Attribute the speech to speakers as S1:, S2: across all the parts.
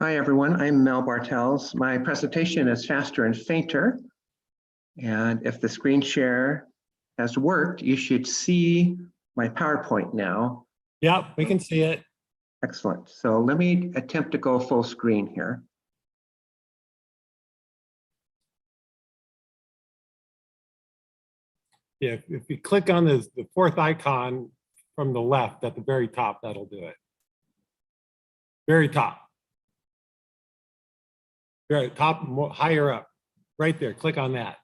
S1: Hi, everyone. I'm Mel Bartels. My presentation is faster and fainter. And if the screen share has worked, you should see my PowerPoint now.
S2: Yeah, we can see it.
S1: Excellent. So let me attempt to go full screen here.
S2: Yeah, if you click on the fourth icon from the left at the very top, that'll do it. Very top. Very top, more, higher up. Right there, click on that.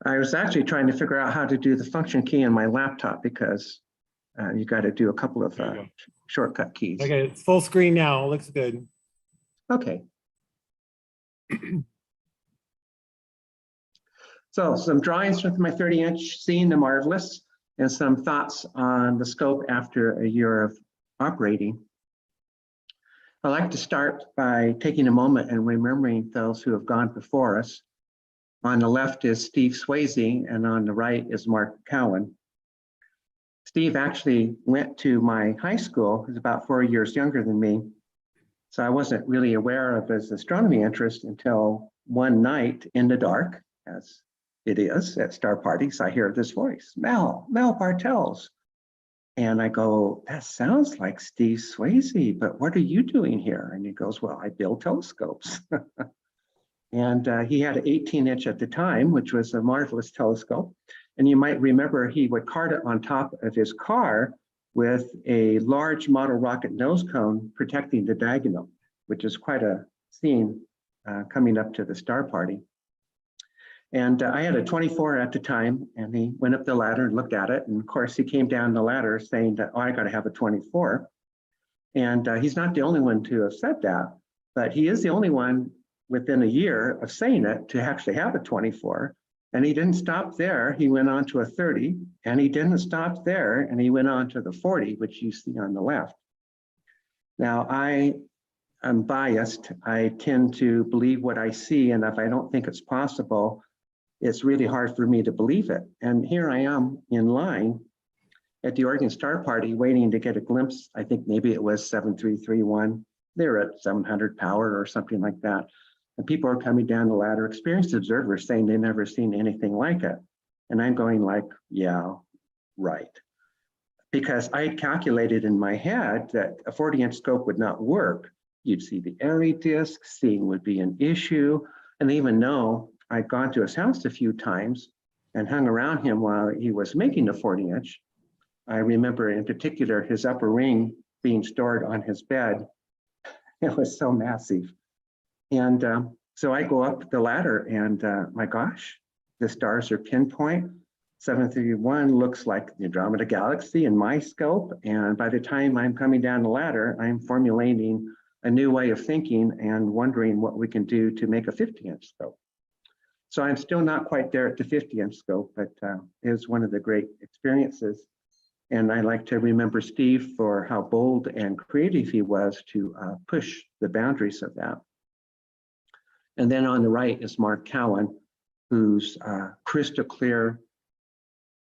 S1: I was actually trying to figure out how to do the function key on my laptop because you got to do a couple of shortcut keys.
S2: Okay, it's full screen now. Looks good.
S1: Okay. So some drawings with my 30-inch, seeing the marvelous, and some thoughts on the scope after a year of operating. I'd like to start by taking a moment and remembering those who have gone before us. On the left is Steve Swayze, and on the right is Mark Cowan. Steve actually went to my high school. He's about 4 years younger than me. So I wasn't really aware of his astronomy interest until one night in the dark, as it is at star parties. I hear this voice, Mel Bartels. And I go, that sounds like Steve Swayze, but what are you doing here? And he goes, well, I build telescopes. And he had an 18-inch at the time, which was a marvelous telescope. And you might remember he would cart it on top of his car with a large model rocket nose cone protecting the diagonal, which is quite a scene coming up to the star party. And I had a 24 at the time, and he went up the ladder and looked at it. And of course, he came down the ladder saying that, oh, I got to have a 24. And he's not the only one to have said that, but he is the only one within a year of saying it to actually have a 24. And he didn't stop there. He went on to a 30, and he didn't stop there, and he went on to the 40, which you see on the left. Now, I am biased. I tend to believe what I see, and if I don't think it's possible, it's really hard for me to believe it. And here I am in line at the Oregon Star Party waiting to get a glimpse. I think maybe it was 7331. They're at 700 power or something like that. And people are coming down the ladder, experienced observers saying they've never seen anything like it. And I'm going like, yeah, right. Because I had calculated in my head that a 40-inch scope would not work. You'd see the Airy disk, seeing would be an issue. And even though I'd gone to his house a few times and hung around him while he was making the 40-inch, I remember in particular his upper ring being stored on his bed. It was so massive. And so I go up the ladder and my gosh, the stars are pinpoint. 731 looks like the Andromeda Galaxy in my scope. And by the time I'm coming down the ladder, I'm formulating a new way of thinking and wondering what we can do to make a 50-inch scope. So I'm still not quite there at the 50-inch scope, but it was one of the great experiences. And I like to remember Steve for how bold and creative he was to push the boundaries of that. And then on the right is Mark Cowan, whose crystal clear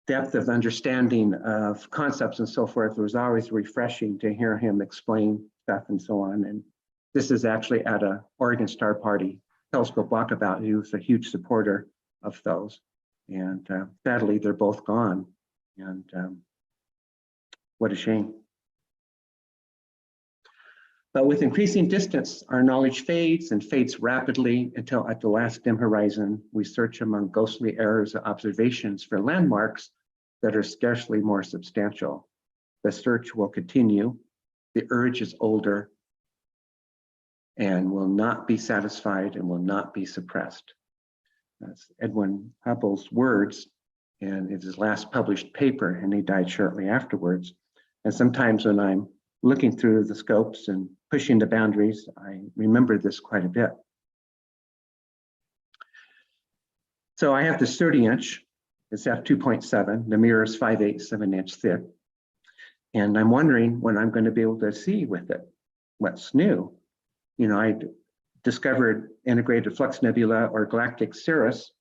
S1: depth of understanding of concepts and so forth. It was always refreshing to hear him explain stuff and so on. And this is actually at a Oregon Star Party telescope walkabout. He was a huge supporter of those. And sadly, they're both gone. And what a shame. But with increasing distance, our knowledge fades and fades rapidly until at the last dim horizon, we search among ghostly errors of observations for landmarks that are scarcely more substantial. The search will continue. The urge is older and will not be satisfied and will not be suppressed. That's Edwin Hubble's words, and it's his last published paper, and he died shortly afterwards. And sometimes when I'm looking through the scopes and pushing the boundaries, I remember this quite a bit. So I have this 30-inch, it's f2.7, the mirror is 5/8 inch thick. And I'm wondering when I'm going to be able to see with it, what's new. You know, I discovered integrated flux nebula or galactic cirrus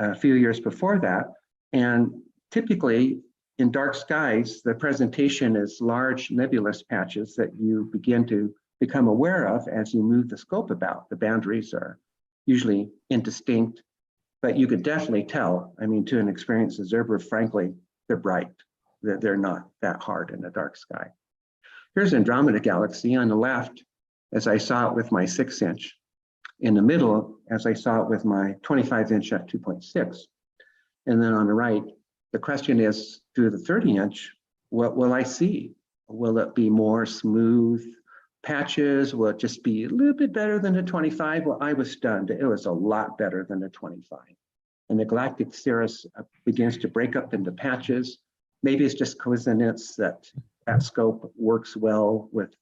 S1: a few years before that. And typically in dark skies, the presentation is large nebulous patches that you begin to become aware of as you move the scope about. The boundaries are usually indistinct, but you could definitely tell. I mean, to an experienced observer, frankly, they're bright. They're not that hard in the dark sky. Here's Andromeda Galaxy on the left, as I saw it with my 6-inch. In the middle, as I saw it with my 25-inch at 2.6. And then on the right, the question is, through the 30-inch, what will I see? Will it be more smooth patches? Will it just be a little bit better than the 25? Well, I was stunned. It was a lot better than the 25. And the galactic cirrus begins to break up into patches. Maybe it's just coincidence that that scope works well with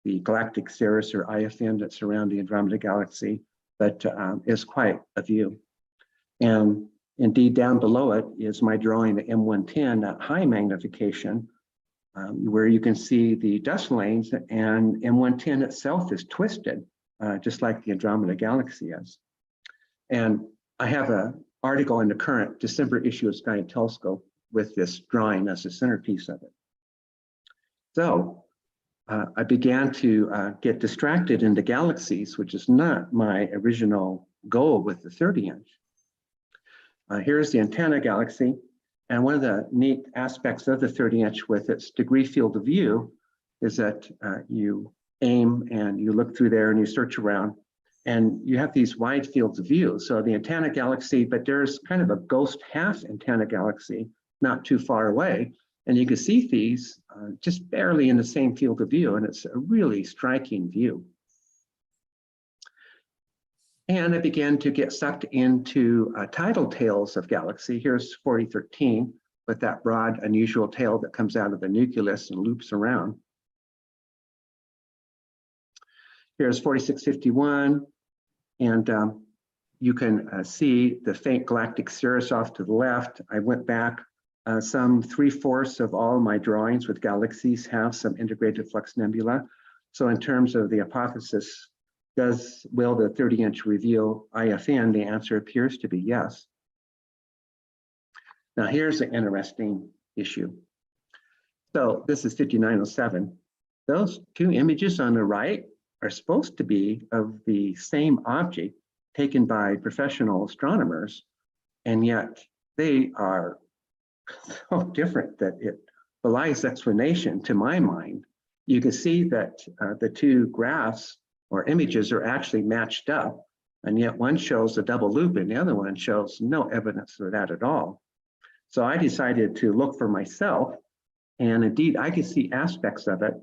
S1: the galactic cirrus or IFN that's around the Andromeda Galaxy, but is quite a view. And indeed, down below it is my drawing, the M110 at high magnification, where you can see the dust lanes, and M110 itself is twisted, just like the Andromeda Galaxy is. And I have an article in the current December issue of Sky and Telescope with this drawing as the centerpiece of it. So I began to get distracted into galaxies, which is not my original goal with the 30-inch. Here's the antenna galaxy. And one of the neat aspects of the 30-inch with its degree field of view is that you aim and you look through there and you search around, and you have these wide fields of view. So the antenna galaxy, but there's kind of a ghost half antenna galaxy not too far away. And you can see these just barely in the same field of view, and it's a really striking view. And I began to get sucked into tidal tails of galaxy. Here's 4013 with that broad, unusual tail that comes out of the nucleus and loops around. Here's 4651, and you can see the faint galactic cirrus off to the left. I went back. Some 3/4 of all my drawings with galaxies have some integrated flux nebula. So in terms of the hypothesis, will the 30-inch reveal IFN? The answer appears to be yes. Now here's an interesting issue. So this is 5907. Those two images on the right are supposed to be of the same object taken by professional astronomers, and yet they are so different that it belies explanation to my mind. You can see that the two graphs or images are actually matched up, and yet one shows a double loop and the other one shows no evidence for that at all. So I decided to look for myself, and indeed I could see aspects of it.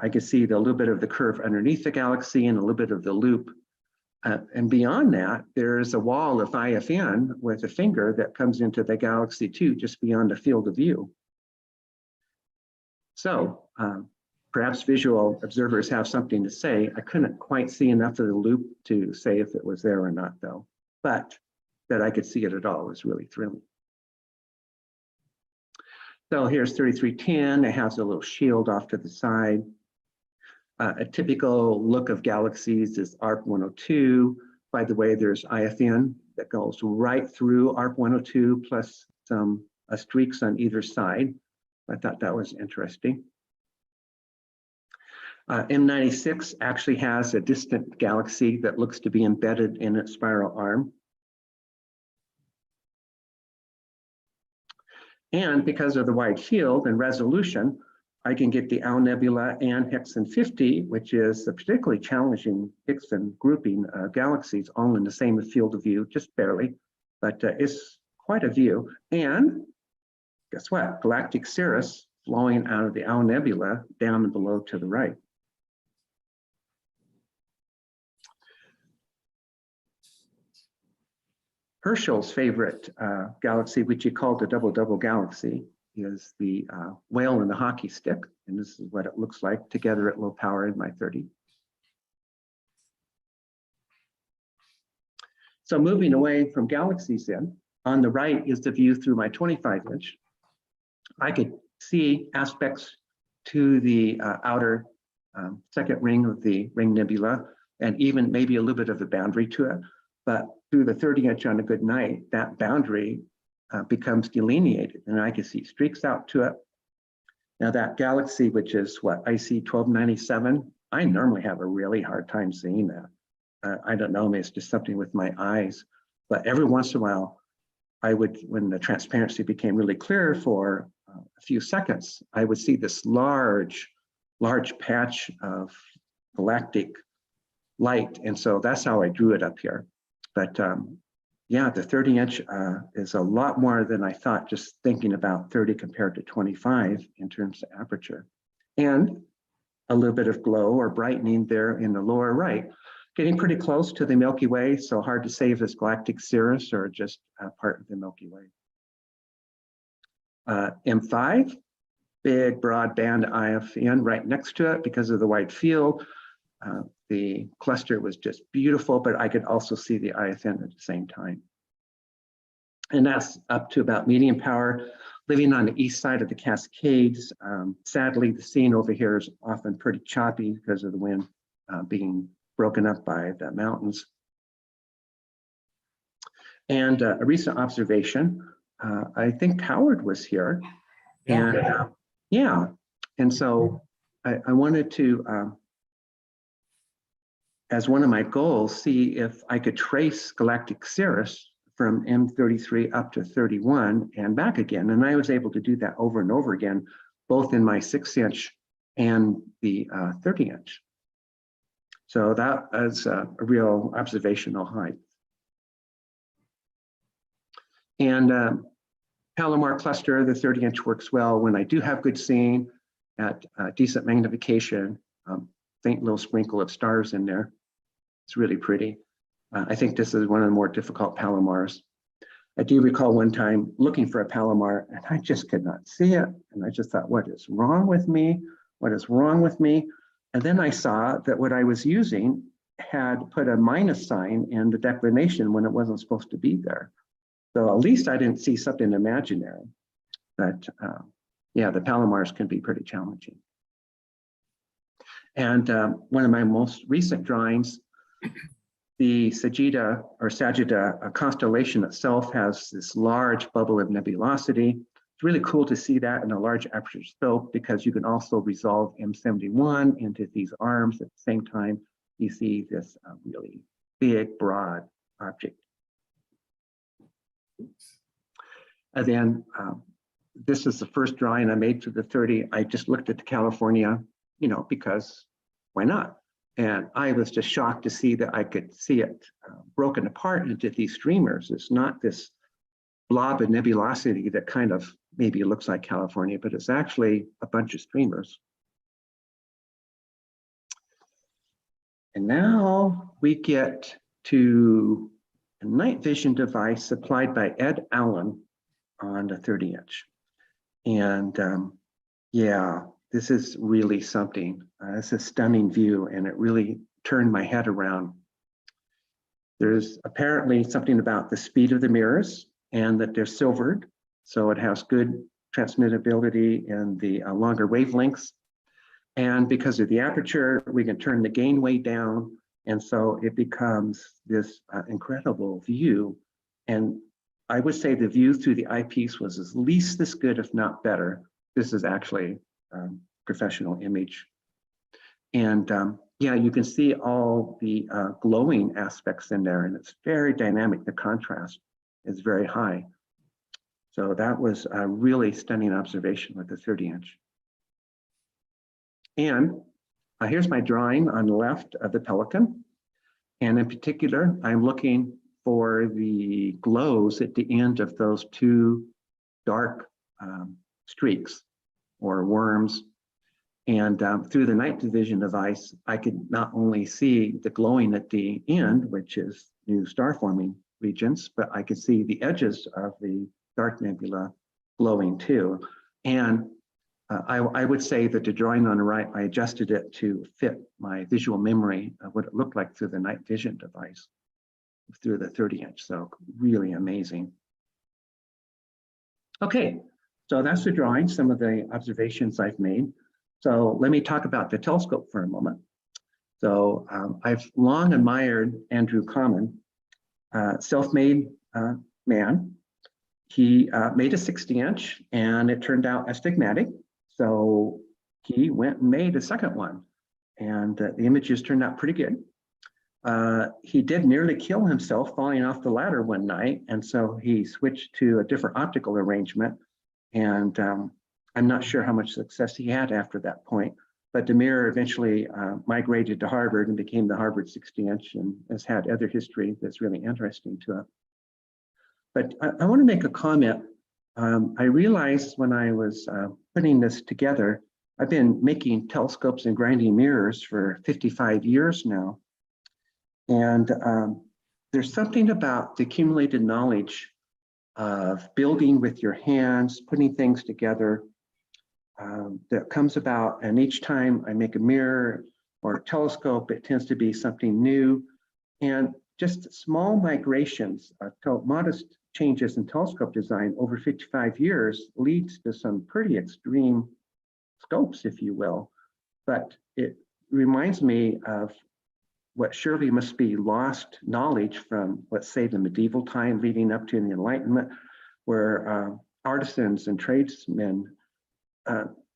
S1: I could see a little bit of the curve underneath the galaxy and a little bit of the loop. And beyond that, there's a wall of IFN with a finger that comes into the galaxy too, just beyond the field of view. So perhaps visual observers have something to say. I couldn't quite see enough of the loop to say if it was there or not, though. But that I could see it at all was really thrilling. So here's 3310. It has a little shield off to the side. A typical look of galaxies is ARP 102. By the way, there's IFN that goes right through ARP 102 plus some streaks on either side. I thought that was interesting. M96 actually has a distant galaxy that looks to be embedded in its spiral arm. And because of the wide field and resolution, I can get the Owl Nebula and Hexen 50, which is a particularly challenging Hexen grouping of galaxies all in the same field of view, just barely, but it's quite a view. And guess what? Galactic cirrus flowing out of the Owl Nebula down and below to the right. Herschel's favorite galaxy, which he called the double-double galaxy, is the whale and the hockey stick. And this is what it looks like together at low power in my 30. So moving away from galaxies then, on the right is the view through my 25-inch. I could see aspects to the outer second ring of the ring nebula, and even maybe a little bit of a boundary to it. But through the 30-inch on a good night, that boundary becomes delineated, and I can see streaks out to it. Now that galaxy, which is what, IC 1297, I normally have a really hard time seeing that. I don't know, maybe it's just something with my eyes, but every once in a while, I would, when the transparency became really clear for a few seconds, I would see this large patch of galactic light. And so that's how I drew it up here. But yeah, the 30-inch is a lot more than I thought, just thinking about 30 compared to 25 in terms of aperture. And a little bit of glow or brightening there in the lower right, getting pretty close to the Milky Way, so hard to say if it's galactic cirrus or just part of the Milky Way. M5, big broad band IFN right next to it because of the wide field. The cluster was just beautiful, but I could also see the IFN at the same time. And that's up to about medium power, living on the east side of the Cascades. Sadly, the scene over here is often pretty choppy because of the wind being broken up by the mountains. And a recent observation, I think Howard was here. And yeah, and so I wanted to, as one of my goals, see if I could trace galactic cirrus from M33 up to 31 and back again. And I was able to do that over and over again, both in my 6-inch and the 30-inch. So that is a real observational height. And Palomar cluster, the 30-inch works well when I do have good seeing at decent magnification, faint little sprinkle of stars in there. It's really pretty. I think this is one of the more difficult Palomars. I do recall one time looking for a Palomar and I just could not see it. And I just thought, what is wrong with me? What is wrong with me? And then I saw that what I was using had put a minus sign in the declination when it wasn't supposed to be there. So at least I didn't see something imaginary. But yeah, the Palomars can be pretty challenging. And one of my most recent drawings, the Sagitta constellation itself has this large bubble of nebulosity. It's really cool to see that in a large aperture scope because you can also resolve M71 into these arms at the same time. You see this really big, broad object. And then this is the first drawing I made for the 30. I just looked at the California, you know, because why not? And I was just shocked to see that I could see it broken apart into these streamers. It's not this blob of nebulosity that kind of maybe looks like California, but it's actually a bunch of streamers. And now we get to a night vision device supplied by Ed Allen on the 30-inch. And yeah, this is really something. It's a stunning view and it really turned my head around. There's apparently something about the speed of the mirrors and that they're silvered. So it has good transmittability in the longer wavelengths. And because of the aperture, we can turn the gain way down. And so it becomes this incredible view. And I would say the view through the eyepiece was at least this good, if not better. This is actually professional image. And yeah, you can see all the glowing aspects in there and it's very dynamic. The contrast is very high. So that was a really stunning observation with the 30-inch. And here's my drawing on the left of the pelican. And in particular, I'm looking for the glows at the end of those two dark streaks or worms. And through the night vision device, I could not only see the glowing at the end, which is new star forming regions, but I could see the edges of the dark nebula glowing too. And I would say that the drawing on the right, I adjusted it to fit my visual memory of what it looked like through the night vision device, through the 30-inch. So really amazing. Okay, so that's the drawing, some of the observations I've made. So let me talk about the telescope for a moment. So I've long admired Andrew Common, self-made man. He made a 60-inch and it turned out astigmatic. So he went and made a second one, and the images turned out pretty good. He did nearly kill himself falling off the ladder one night, and so he switched to a different optical arrangement. And I'm not sure how much success he had after that point, but the mirror eventually migrated to Harvard and became the Harvard 60-inch, and has had other history that's really interesting to it. But I want to make a comment. I realized when I was putting this together, I've been making telescopes and grinding mirrors for 55 years now. And there's something about the accumulated knowledge of building with your hands, putting things together that comes about. And each time I make a mirror or a telescope, it tends to be something new. And just small migrations, modest changes in telescope design over 55 years leads to some pretty extreme scopes, if you will. But it reminds me of what surely must be lost knowledge from, let's say, the medieval time leading up to the Enlightenment, where artisans and tradesmen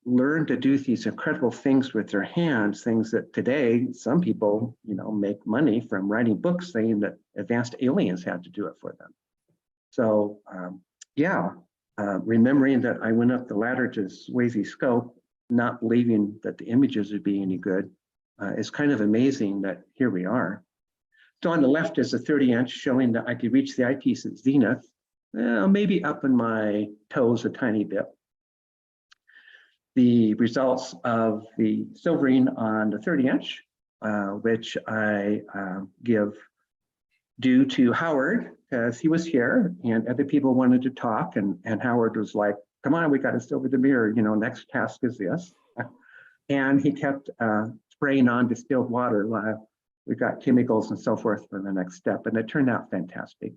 S1: learned to do these incredible things with their hands, things that today some people, make money from writing books saying that advanced aliens had to do it for them. So remembering that I went up the ladder to Swayze scope, not believing that the images would be any good, is kind of amazing that here we are. So on the left is a 30-inch showing that I could reach the eyepiece at zenith, maybe up in my toes a tiny bit. The results of the silvering on the 30-inch, which I give due to Howard, because he was here and other people wanted to talk, and Howard was like, come on, we got to silver the mirror, next task is this. And he kept spraying on distilled water while we got chemicals and so forth for the next step, and it turned out fantastic.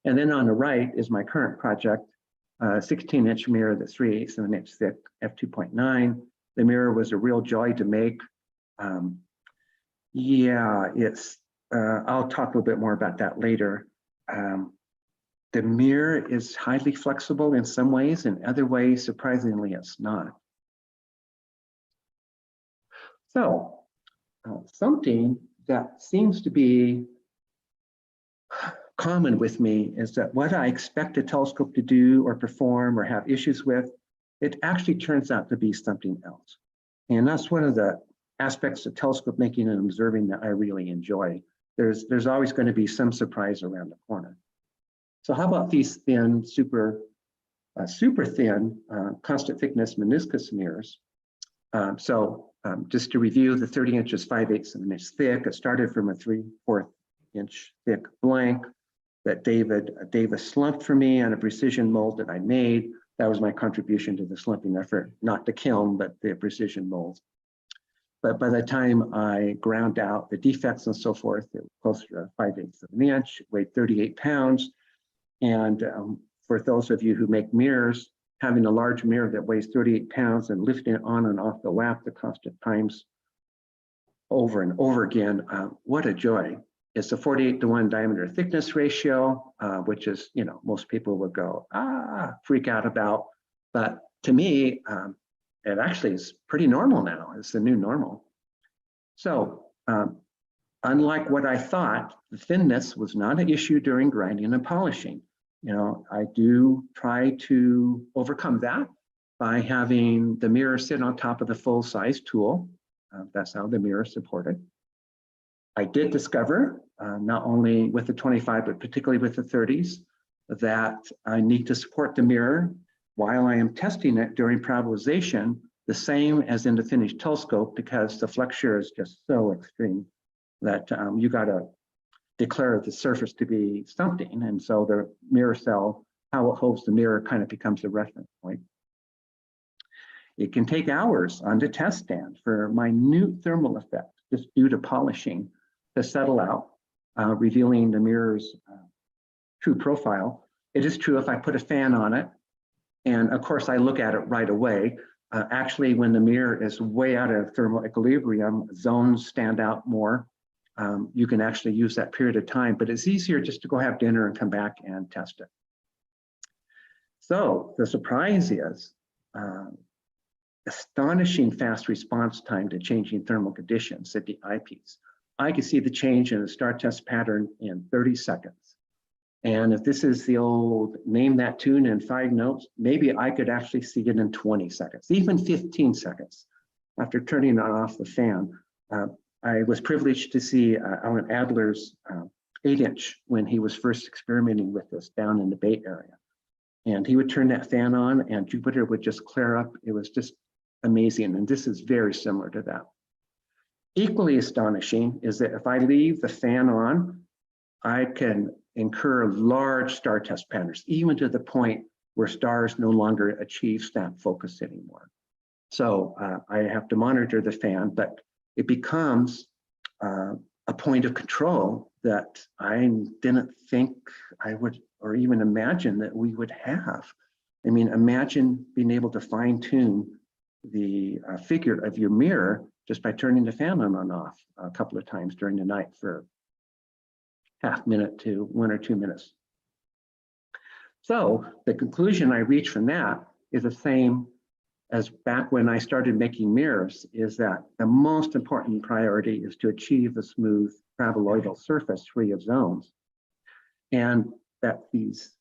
S1: And then on the right is my current project, 16-inch mirror that's 3/8 of an inch thick, f2.9. The mirror was a real joy to make. I'll talk a little bit more about that later. The mirror is highly flexible in some ways, in other ways, surprisingly, it's not. So something that seems to be common with me is that what I expect a telescope to do or perform or have issues with, it actually turns out to be something else. And that's one of the aspects of telescope making and observing that I really enjoy. There's always going to be some surprise around the corner. So how about these thin, super thin, constant thickness meniscus mirrors? Just to review, the 30-inch is 5/8 of an inch thick. It started from a 3/4 inch thick blank that Davis slumped for me on a precision mold that I made. That was my contribution to the slumping effort, not the kiln, but the precision molds. But by the time I ground out the defects and so forth, it was closer to 5/8 of an inch, weighed 38 pounds. And for those of you who make mirrors, having a large mirror that weighs 38 pounds and lifting it on and off the lap the constant times over and over again, what a joy. It's a 48:1 diameter thickness ratio, which is, most people would go, freak out about. But to me, it actually is pretty normal now. It's the new normal. So unlike what I thought, the thinness was not an issue during grinding and polishing. I do try to overcome that by having the mirror sit on top of the full-size tool. That's how the mirror is supported. I did discover, not only with the 25, but particularly with the 30s, that I need to support the mirror while I am testing it during parabolization, the same as in the finished telescope, because the flexure is just so extreme that you got to declare the surface to be something. And so the mirror cell, how it holds the mirror, kind of becomes a reference point. It can take hours on the test stand for minute thermal effect, just due to polishing, to settle out, revealing the mirror's true profile. It is true if I put a fan on it, and of course I look at it right away. Actually, when the mirror is way out of thermal equilibrium, zones stand out more. You can actually use that period of time, but it's easier just to go have dinner and come back and test it. So the surprise is astonishing fast response time to changing thermal conditions at the eyepiece. I could see the change in the star test pattern in 30 seconds. And if this is the old name that tune in 5 notes, maybe I could actually see it in 20 seconds, even 15 seconds after turning off the fan. I was privileged to see Alan Adler's 8-inch when he was first experimenting with this down in the Bay Area. And he would turn that fan on and Jupiter would just clear up. It was just amazing. And this is very similar to that. Equally astonishing is that if I leave the fan on, I can incur large star test patterns, even to the point where stars no longer achieve snap focus anymore. So I have to monitor the fan, but it becomes a point of control that I didn't think I would, or even imagine that we would have. I mean, imagine being able to fine tune the figure of your mirror just by turning the fan on and off a couple of times during the night for half minute to 1 or 2 minutes. So the conclusion I reach from that is the same as back when I started making mirrors, is that the most important priority is to achieve a smooth paraboloidal surface free of zones. And that these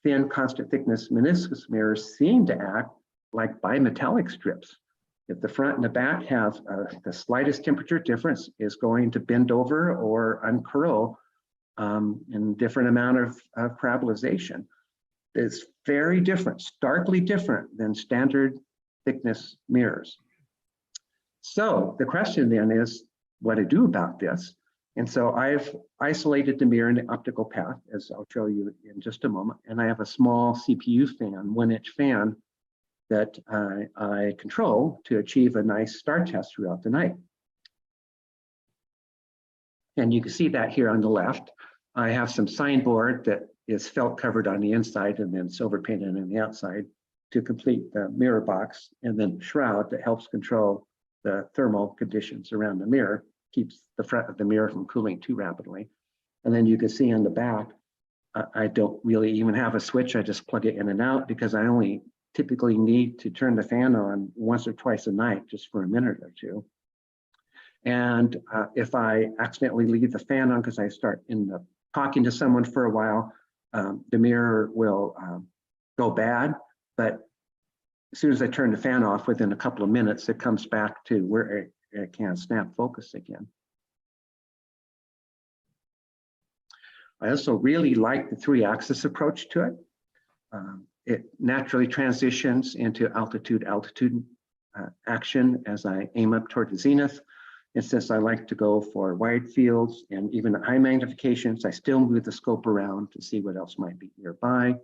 S1: thin constant thickness meniscus mirrors seem to act like bimetallic strips. If the front and the back have the slightest temperature difference, is going to bend over or uncurl in different amount of parabolization. It's very different, starkly different than standard thickness mirrors. So the question then is what to do about this. And so I've isolated the mirror in the optical path, as I'll show you in just a moment. And I have a small CPU fan, 1-inch fan, that I control to achieve a nice star test throughout the night. And you can see that here on the left. I have some signboard that is felt covered on the inside and then silver painted on the outside to complete the mirror box, and then shroud that helps control the thermal conditions around the mirror, keeps the front of the mirror from cooling too rapidly. And then you can see on the back, I don't really even have a switch. I just plug it in and out because I only typically need to turn the fan on once or twice a night, just for a minute or two. And if I accidentally leave the fan on because I start talking to someone for a while, the mirror will go bad. But as soon as I turn the fan off, within a couple of minutes, it comes back to where it can snap focus again. I also really like the 3-axis approach to it. It naturally transitions into altitude action as I aim up toward the zenith. And since I like to go for wide fields and even high magnifications, I still move the scope around to see what else might be nearby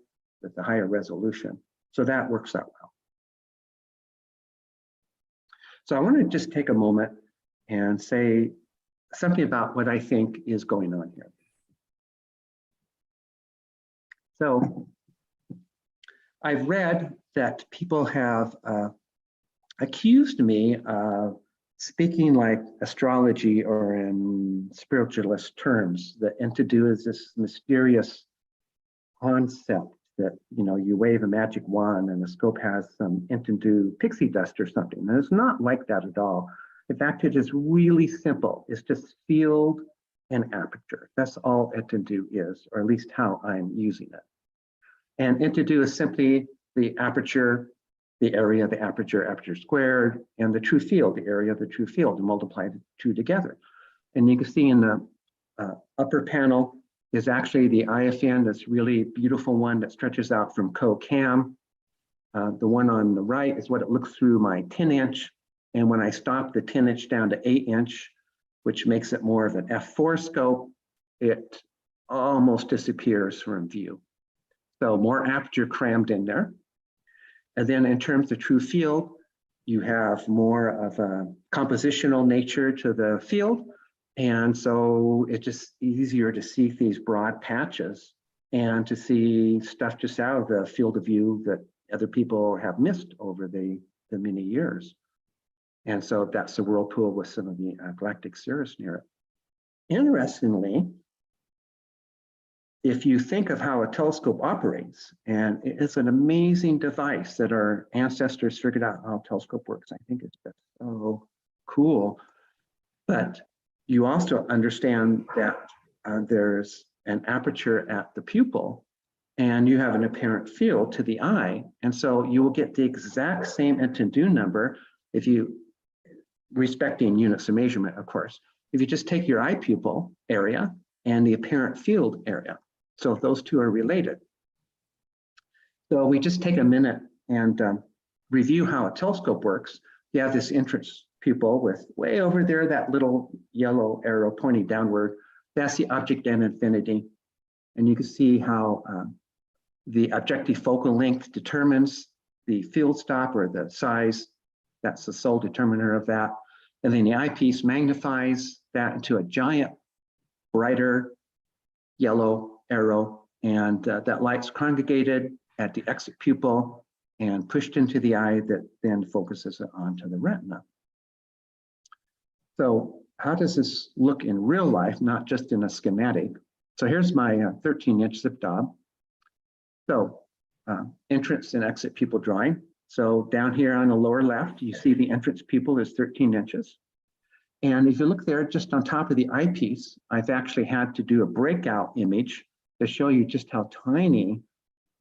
S1: with the higher resolution. So that works out well. So I want to just take a moment and say something about what I think is going on here. So I've read that people have accused me of speaking like astrology or in spiritualist terms, that Enkidu is this mysterious concept that, you know, you wave a magic wand and the scope has some Enkidu pixie dust or something. And it's not like that at all. In fact, it is really simple. It's just field and aperture. That's all Enkidu is, or at least how I'm using it. And Enkidu is simply the aperture, the area of the aperture squared, and the true field, the area of the true field, and multiply the two together. And you can see in the upper panel is actually the IFN, this really beautiful one that stretches out from co-cam. The one on the right is what it looks through my 10-inch. And when I stop the 10-inch down to 8-inch, which makes it more of an f4 scope, it almost disappears from view. So more aperture crammed in there. And then in terms of true field, you have more of a compositional nature to the field. And so it's just easier to see these broad patches and to see stuff just out of the field of view that other people have missed over the many years. And so that's the whirlpool with some of the galactic cirrus near it. Interestingly, if you think of how a telescope operates, and it's an amazing device that our ancestors figured out how a telescope works. I think it's just so cool. But you also understand that there's an aperture at the pupil, and you have an apparent field to the eye. And so you will get the exact same Entendue number if you, respecting units of measurement, of course, if you just take your eye pupil area and the apparent field area. So if those two are related. So we just take a minute and review how a telescope works. You have this entrance pupil with way over there, that little yellow arrow pointing downward. That's the object at infinity. And you can see how the objective focal length determines the field stop or the size. That's the sole determiner of that. And then the eyepiece magnifies that into a giant, brighter yellow arrow. And that light's congregated at the exit pupil and pushed into the eye that then focuses it onto the retina. So how does this look in real life, not just in a schematic? So here's my 13-inch zip Dob. So entrance and exit pupil drawing. So down here on the lower left, you see the entrance pupil is 13 inches. And if you look there, just on top of the eyepiece, I've actually had to do a breakout image to show you just how tiny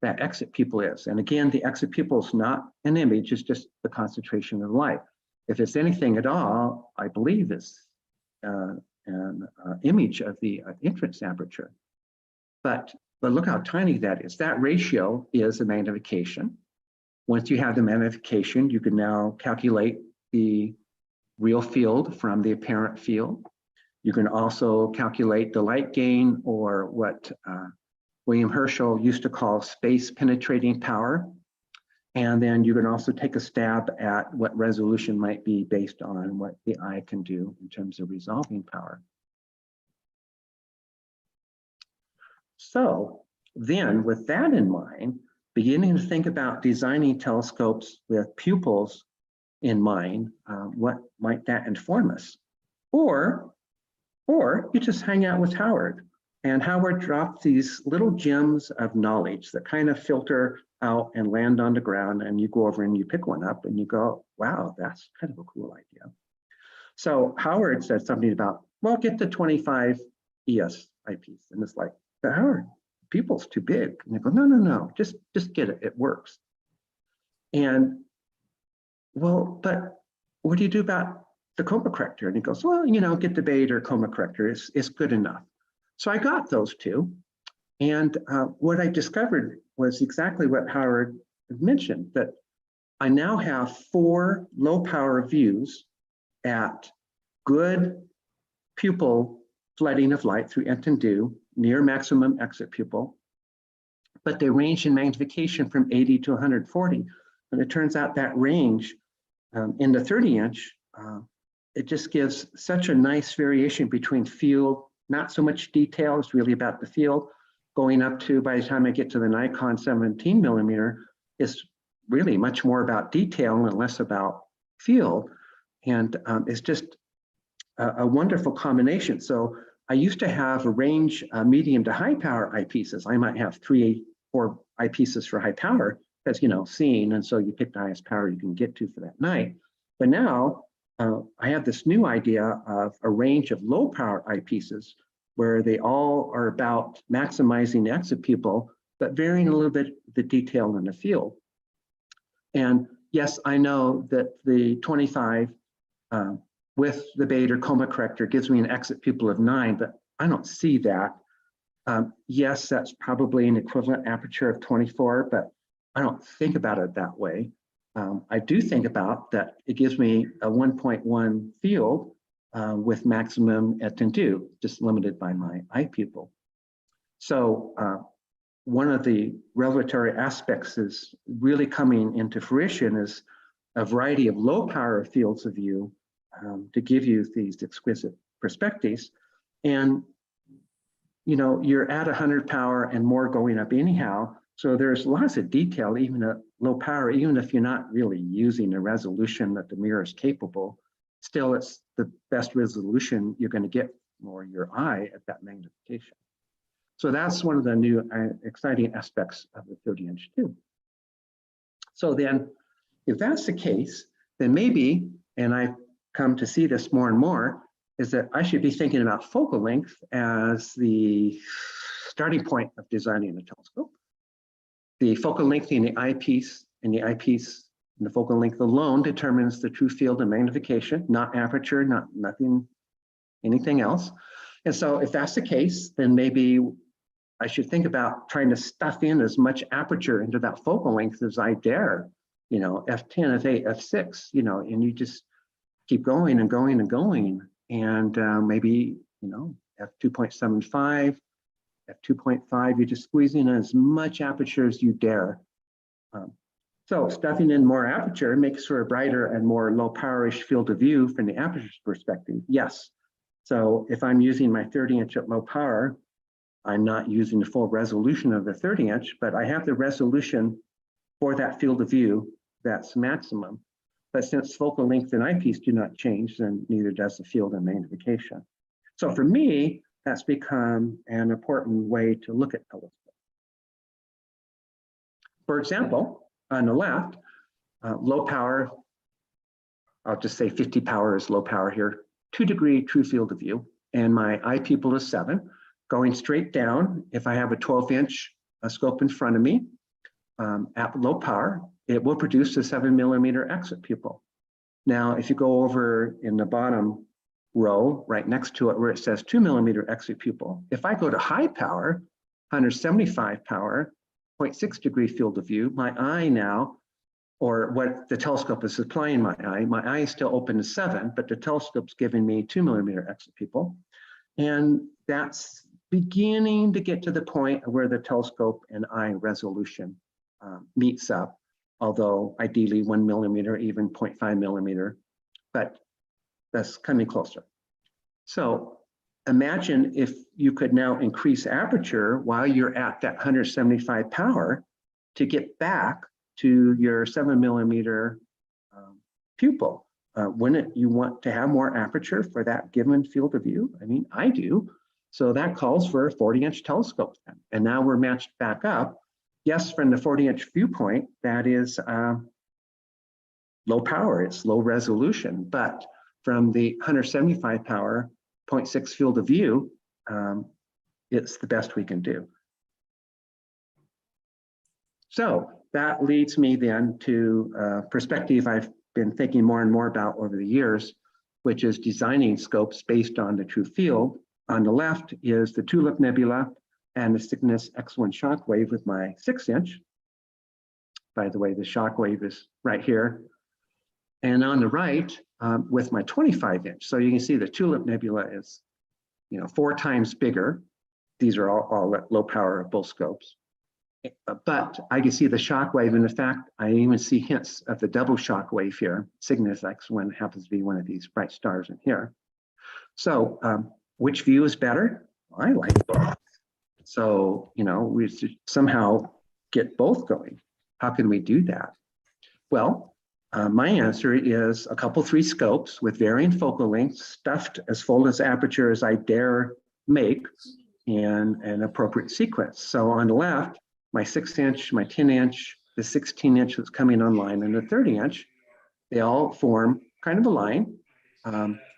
S1: that exit pupil is. And again, the exit pupil is not an image, it's just the concentration of light. If it's anything at all, I believe it's an image of the entrance aperture. But look how tiny that is. That ratio is a magnification. Once you have the magnification, you can now calculate the real field from the apparent field. You can also calculate the light gain, or what William Herschel used to call space penetrating power. And then you can also take a stab at what resolution might be based on what the eye can do in terms of resolving power. So then with that in mind, beginning to think about designing telescopes with pupils in mind, what might that inform us? Or you just hang out with Howard, and Howard dropped these little gems of knowledge that kind of filter out and land on the ground, and you go over and you pick one up and you go, wow, that's kind of a cool idea. So Howard said something about, well, get the 25 ES eyepiece. And it's like, but Howard, pupil's too big. And they go, no, just get it, it works. And well, but what do you do about the coma corrector? And he goes, well, get the beta or coma corrector is good enough. So I got those two. And what I discovered was exactly what Howard mentioned, that I now have 4 low power views at good pupil flooding of light through Entendue, near maximum exit pupil, but they range in magnification from 80 to 140. And it turns out that range in the 30-inch, it just gives such a nice variation between field, not so much detail, it's really about the field, going up to, by the time I get to the Nikon 17 millimeter, is really much more about detail and less about field. And it's just a wonderful combination. So I used to have a range medium to high power eyepieces. I might have 3 or 4 eyepieces for high power, as seeing, and so you pick the highest power you can get to for that night. But now I have this new idea of a range of low power eyepieces where they all are about maximizing the exit pupil, but varying a little bit the detail in the field. And yes, I know that the 25 with the beta or coma corrector gives me an exit pupil of 9, but I don't see that. Yes, that's probably an equivalent aperture of 24, but I don't think about it that way. I do think about that it gives me a 1.1 field with maximum Entendue, just limited by my eye pupil. So one of the revelatory aspects is really coming into fruition is a variety of low power fields of view to give you these exquisite perspectives. And you're at 100 power and more going up anyhow. So there's lots of detail, even at low power, even if you're not really using the resolution that the mirror is capable, still it's the best resolution you're going to get for your eye at that magnification. So that's one of the new exciting aspects of the 30-inch too. So then, if that's the case, then maybe, and I've come to see this more and more, is that I should be thinking about focal length as the starting point of designing a telescope. The focal length in the eyepiece and the focal length alone determines the true field and magnification, not aperture, anything else. And so if that's the case, then maybe I should think about trying to stuff in as much aperture into that focal length as I dare, f10, f8, f6, and you just keep going and going and going. And maybe, f2.75, f2.5, you're just squeezing in as much aperture as you dare. So stuffing in more aperture makes for a brighter and more low powerish field of view from the aperture perspective. Yes. So if I'm using my 30-inch at low power, I'm not using the full resolution of the 30-inch, but I have the resolution for that field of view that's maximum. But since focal length and eyepiece do not change, then neither does the field and magnification. So for me, that's become an important way to look at telescopes. For example, on the left, low power, I'll just say 50 power is low power here, 2-degree true field of view, and my eye pupil is 7. Going straight down, if I have a 12-inch scope in front of me, at low power, it will produce a 7mm exit pupil. Now, if you go over in the bottom row, right next to it where it says 2mm exit pupil, if I go to high power, 175 power, 0.6-degree field of view, my eye now, or what the telescope is supplying my eye is still open to 7, but the telescope's giving me 2mm exit pupil. And that's beginning to get to the point where the telescope and eye resolution meets up, although ideally 1mm, even 0.5mm, but that's coming closer. So imagine if you could now increase aperture while you're at that 175 power to get back to your 7mm pupil. Wouldn't you want to have more aperture for that given field of view? I mean, I do. So that calls for a 40-inch telescope. And now we're matched back up. Yes, from the 40-inch viewpoint, that is low power, it's low resolution. But from the 175 power, 0.6 field of view, it's the best we can do. So that leads me then to a perspective I've been thinking more and more about over the years, which is designing scopes based on the true field. On the left is the Tulip Nebula and the Cygnus X1 shockwave with my 6-inch. By the way, the shockwave is right here. And on the right, with my 25-inch. So you can see the Tulip Nebula is, 4 times bigger. These are all at low power of both scopes. But I can see the shockwave, and in fact, I even see hints of the double shockwave here. Cygnus X1 happens to be one of these bright stars in here. So which view is better? I like both. So, we should somehow get both going. How can we do that? Well, my answer is a couple 3 scopes with varying focal lengths, stuffed as full as aperture as I dare make in an appropriate sequence. So on the left, my 6-inch, my 10-inch, the 16-inch that's coming online, and the 30-inch, they all form kind of a line,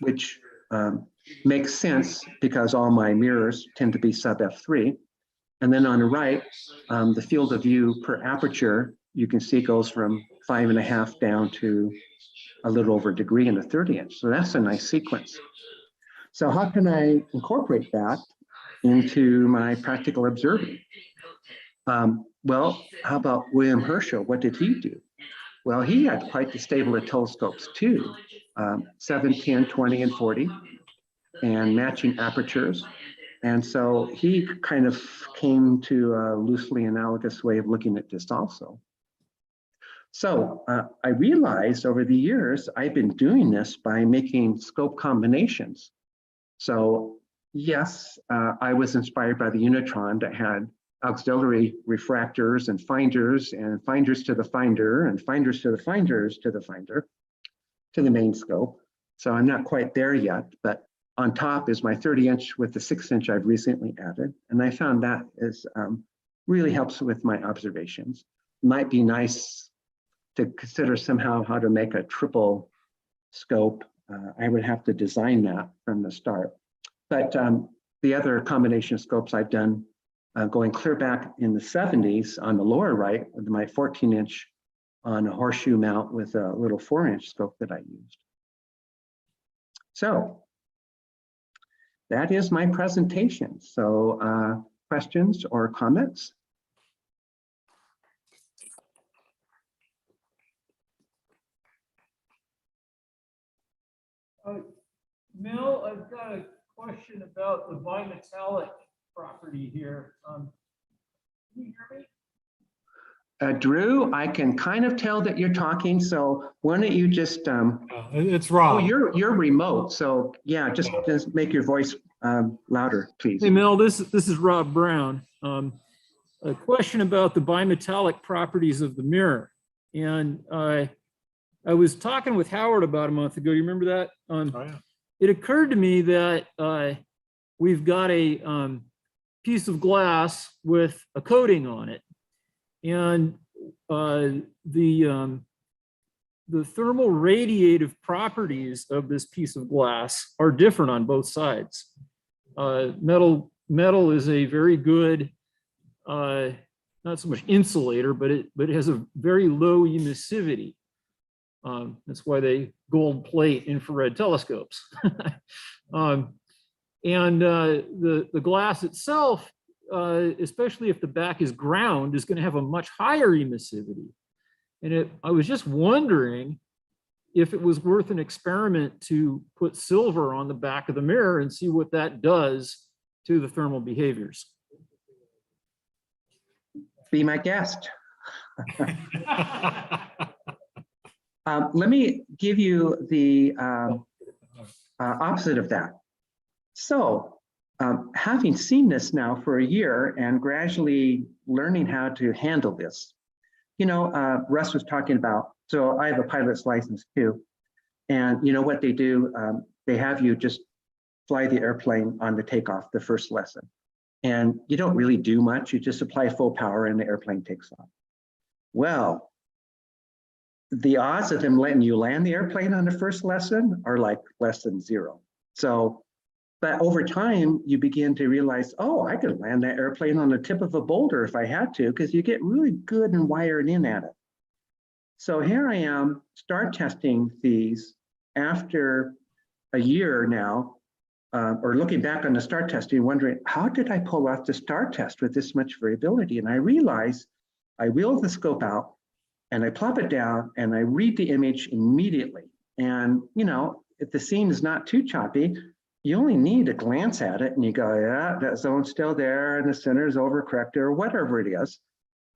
S1: which makes sense because all my mirrors tend to be sub f3. And then on the right, the field of view per aperture, you can see goes from 5.5 down to a little over 1 degree in the 30-inch. So that's a nice sequence. So how can I incorporate that into my practical observing? Well, how about William Herschel? What did he do? Well, he had quite the stable of telescopes too, 7, 10, 20, and 40, and matching apertures. And so he kind of came to a loosely analogous way of looking at this also. So I realized over the years, I've been doing this by making scope combinations. So yes, I was inspired by the Unitron that had auxiliary refractors and finders to the finder and finders to the finders to the finder to the main scope. So I'm not quite there yet, but on top is my 30-inch with the 6-inch I've recently added. And I found that is really helps with my observations. Might be nice to consider somehow how to make a triple scope. I would have to design that from the start. But the other combination of scopes I've done going clear back in the 70s on the lower right with my 14-inch on a horseshoe mount with a little 4-inch scope that I used. So that is my presentation. So questions or comments?
S3: Mel, I've got a question about the bimetallic property here. Can you hear me?
S1: Drew, I can kind of tell that you're talking, so why don't you just
S2: It's Rob.
S1: oh, you're remote, so yeah, just make your voice louder, please.
S3: Hey Mel, this is Rob Brown. A question about the bimetallic properties of the mirror. And I was talking with Howard about a month ago. You remember that?
S2: Oh, yeah.
S3: It occurred to me that we've got a piece of glass with a coating on it. And the thermal radiative properties of this piece of glass are different on both sides. Metal is a very good, not so much insulator, but it has a very low emissivity. That's why they gold plate infrared telescopes. The glass itself, especially if the back is ground, is going to have a much higher emissivity. And I was just wondering if it was worth an experiment to put silver on the back of the mirror and see what that does to the thermal behaviors.
S1: Be my guest. Let me give you the opposite of that. So having seen this now for a year and gradually learning how to handle this, you know, Russ was talking about, so I have a pilot's license too. And you know what they do? They have you just fly the airplane on the takeoff, the first lesson. And you don't really do much. You just apply full power and the airplane takes off. Well, the odds of them letting you land the airplane on the first lesson are like less than zero. So, but over time, you begin to realize, oh, I could land that airplane on the tip of a boulder if I had to, because you get really good and wired in at it. So here I am, start testing these after a year now, or looking back on the start testing, wondering, how did I pull off the start test with this much variability? And I realized I wheel the scope out and I plop it down and I read the image immediately. And, you know, if the scene is not too choppy, you only need a glance at it and you go, yeah, that zone's still there and the center is overcorrected or whatever it is.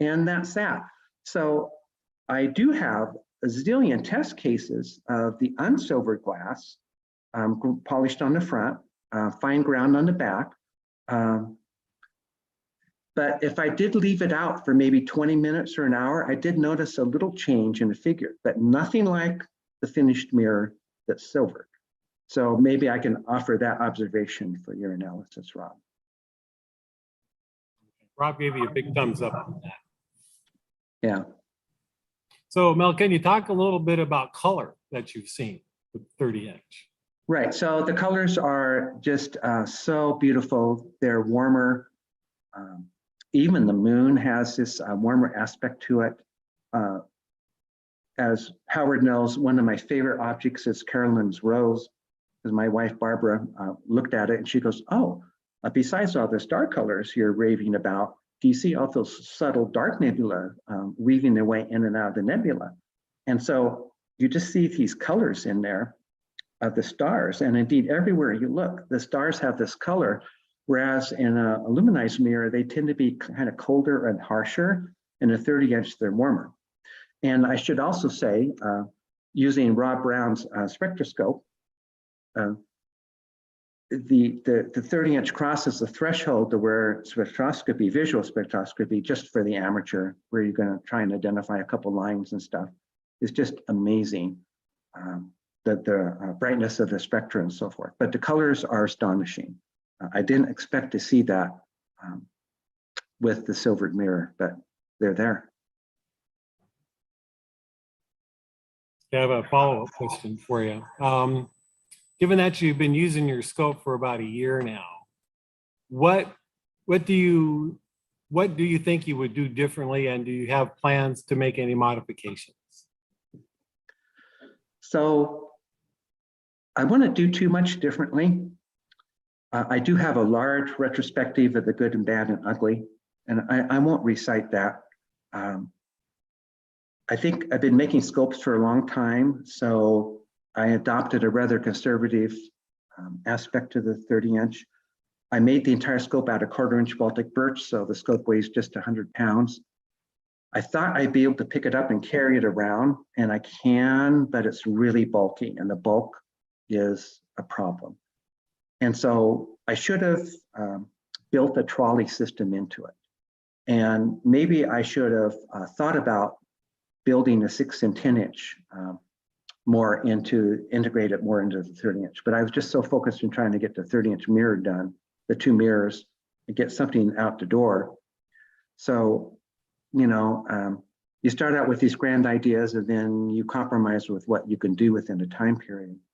S1: And that's that. So I do have a zillion test cases of the unsilvered glass, polished on the front, fine ground on the back. But if I did leave it out for maybe 20 minutes or an hour, I did notice a little change in the figure, but nothing like the finished mirror that's silvered. So maybe I can offer that observation for your analysis, Rob.
S2: Rob gave you a big thumbs up on that.
S1: Yeah.
S2: So Mel, can you talk a little bit about color that you've seen with 30-inch?
S1: Right, so the colors are just so beautiful. They're warmer. Even the moon has this warmer aspect to it. As Howard knows, one of my favorite objects is Carolyn's rose, because my wife Barbara looked at it and she goes, oh, besides all the star colors you're raving about, do you see all those subtle dark nebula weaving their way in and out of the nebula? And so you just see these colors in there of the stars. And indeed, everywhere you look, the stars have this color, whereas in a luminized mirror, they tend to be kind of colder and harsher. In a 30-inch, they're warmer. And I should also say, using Rob Brown's spectroscope, the 30-inch crosses the threshold to where spectroscopy, visual spectroscopy, just for the amateur, where you're going to try and identify a couple lines and stuff, is just amazing. the brightness of the spectra and so forth. But the colors are astonishing. I didn't expect to see that with the silvered mirror, but they're there.
S2: I have a follow-up question for you. Given that you've been using your scope for about a year now, what do you think you would do differently, and do you have plans to make any modifications?
S1: So I want to do too much differently. I do have a large retrospective of the good and bad and ugly, and I won't recite that. I think I've been making scopes for a long time, so I adopted a rather conservative aspect to the 30-inch. I made the entire scope out of 1/4-inch Baltic birch, so the scope weighs just 100 pounds. I thought I'd be able to pick it up and carry it around, and I can, but it's really bulky, and the bulk is a problem. And so I should have built a trolley system into it. And maybe I should have thought about building a 6 and 10-inch more integrate it more into the 30-inch. But I was just so focused on trying to get the 30-inch mirror done, the 2 mirrors, and get something out the door. So, you know, you start out with these grand ideas, and then you compromise with what you can do within a time period.